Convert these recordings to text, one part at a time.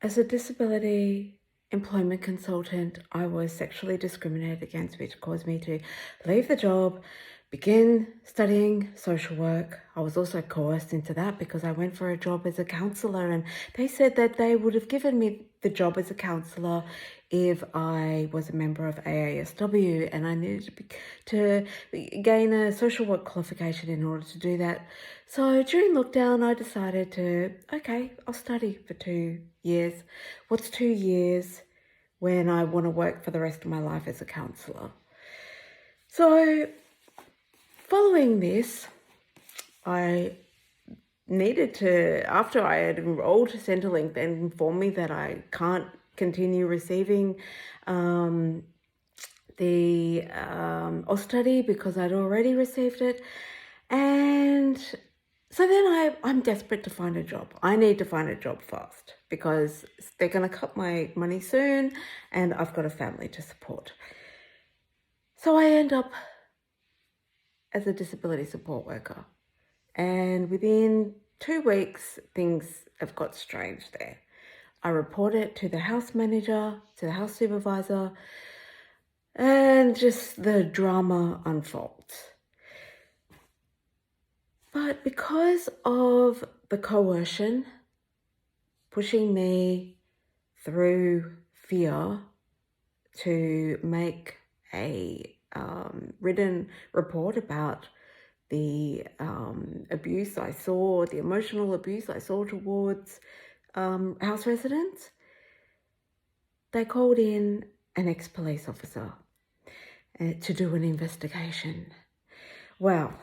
As a disability employment consultant, I was sexually discriminated against, which caused me to leave the job, begin studying social work. I was also coerced into that because I went for a job as a counsellor, and they said that they would have given me the job as a counsellor if I was a member of AASW, and I needed to gain a social work qualification in order to do that. So during lockdown, I decided okay, I'll study for 2 years. What's 2 years when I want to work for the rest of my life as a counsellor? So following this, I needed to, after I had enrolled, Centrelink then informed me that I can't continue receiving the study because I'd already received it. And so then I'm desperate to find a job. I need to find a job fast because they're going to cut my money soon and I've got a family to support. So I end up as a disability support worker. And within 2 weeks, things have got strange there. I report it to the house manager, to the house supervisor, and just the drama unfolds. But because of the coercion pushing me through fear to make a written report about the abuse I saw, the emotional abuse I saw towards house residents, they called in an ex-police officer to do an investigation. Well,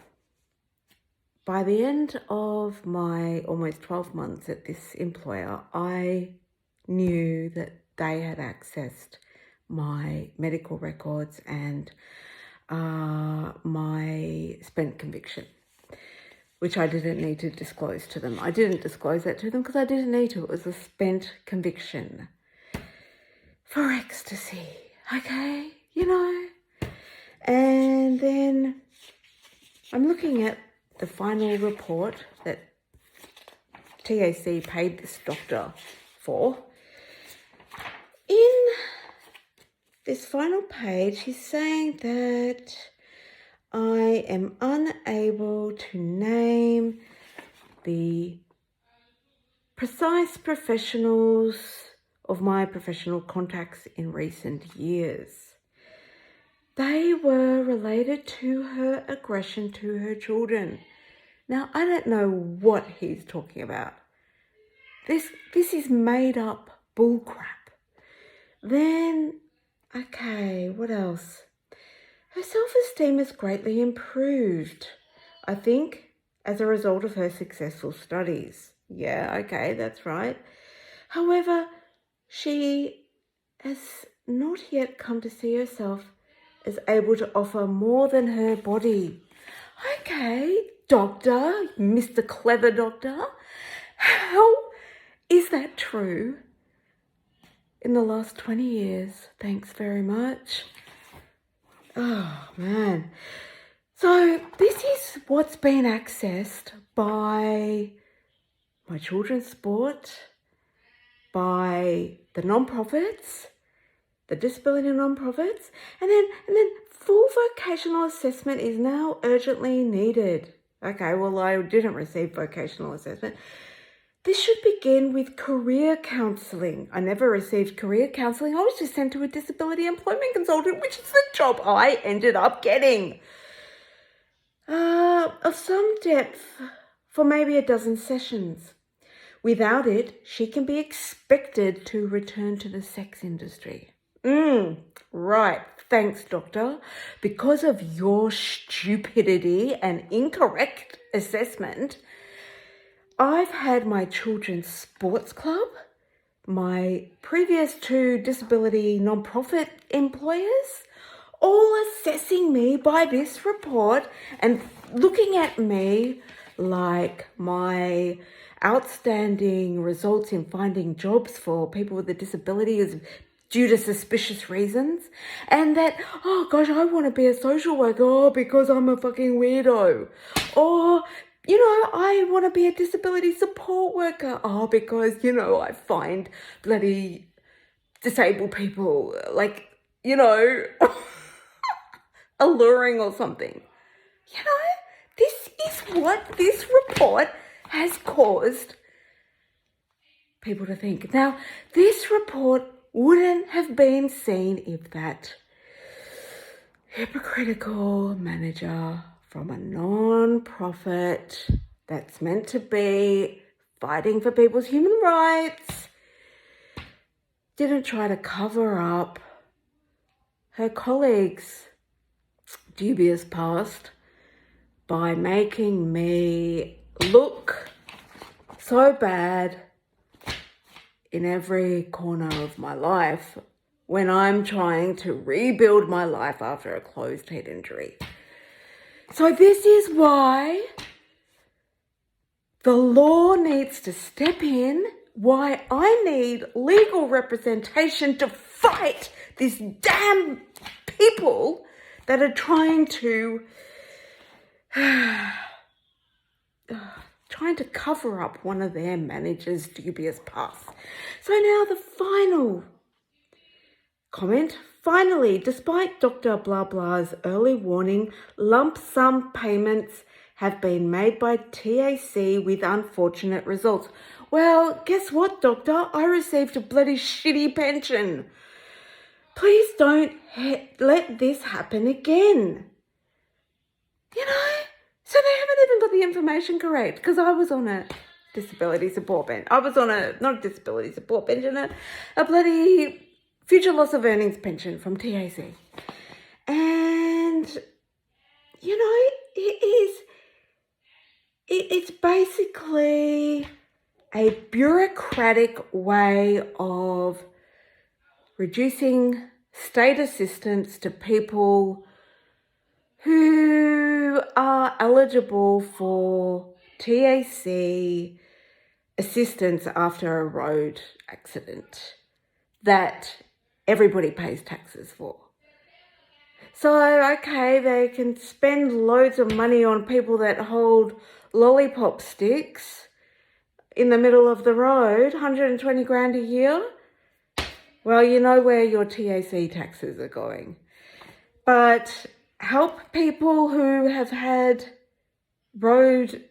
by the end of my almost 12 months at this employer, I knew that they had accessed my medical records and my spent conviction, which I didn't need to disclose to them. I didn't disclose that to them because I didn't need to. It was a spent conviction for ecstasy, okay? And then I'm looking at the final report that TAC paid this doctor for. In this final page, he's saying that I am unable to name the precise professionals of my professional contacts in recent years. They were related to her aggression to her children. Now, I don't know what he's talking about. This is made up bullcrap. Then, okay, what else? Her self-esteem has greatly improved, I think, as a result of her successful studies. Yeah, okay, that's right. However, she has not yet come to see herself as able to offer more than her body. Okay, doctor, Mr. Clever Doctor, how is that true? In the last 20 years, thanks very much. Oh, man. So this is what's been accessed by my children's sport, by the non-profits, the disability non-profits, and then full vocational assessment is now urgently needed. Okay, well, I didn't receive vocational assessment. This should begin with career counselling. I never received career counselling. I was just sent to a disability employment consultant, which is the job I ended up getting. Of some depth for maybe a dozen sessions. Without it, she can be expected to return to the sex industry. Right. Thanks, doctor. Because of your stupidity and incorrect assessment, I've had my children's sports club, my previous 2 disability non-profit employers, all assessing me by this report and looking at me like my outstanding results in finding jobs for people with a disability is due to suspicious reasons, and that, oh gosh, I want to be a social worker because I'm a fucking weirdo, or I want to be a disability support worker. Oh, because, I find bloody disabled people, alluring or something. This is what this report has caused people to think. Now, this report wouldn't have been seen if that hypocritical manager from a non-profit that's meant to be fighting for people's human rights didn't try to cover up her colleagues' dubious past by making me look so bad in every corner of my life when I'm trying to rebuild my life after a closed head injury. So this is why the law needs to step in, why I need legal representation to fight these damn people that are trying to cover up one of their managers' dubious past. So now the final comment. Finally, despite Dr. Blah Blah's early warning, lump sum payments have been made by TAC with unfortunate results. Well, guess what, doctor? I received a bloody shitty pension. Please don't let this happen again. So they haven't even got the information correct, because I was on a disability support pension. I was on not a disability support pension, a bloody future loss of earnings pension from TAC. And, it's basically a bureaucratic way of reducing state assistance to people who are eligible for TAC assistance after a road accident that everybody pays taxes for. So, okay, they can spend loads of money on people that hold lollipop sticks in the middle of the road, 120 grand a year. Well, you know where your TAC taxes are going. But help people who have had road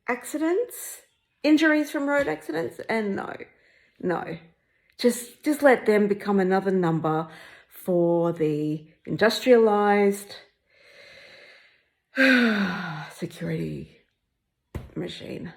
accidents, injuries from road accidents, and no. Just let them become another number for the industrialized security machine.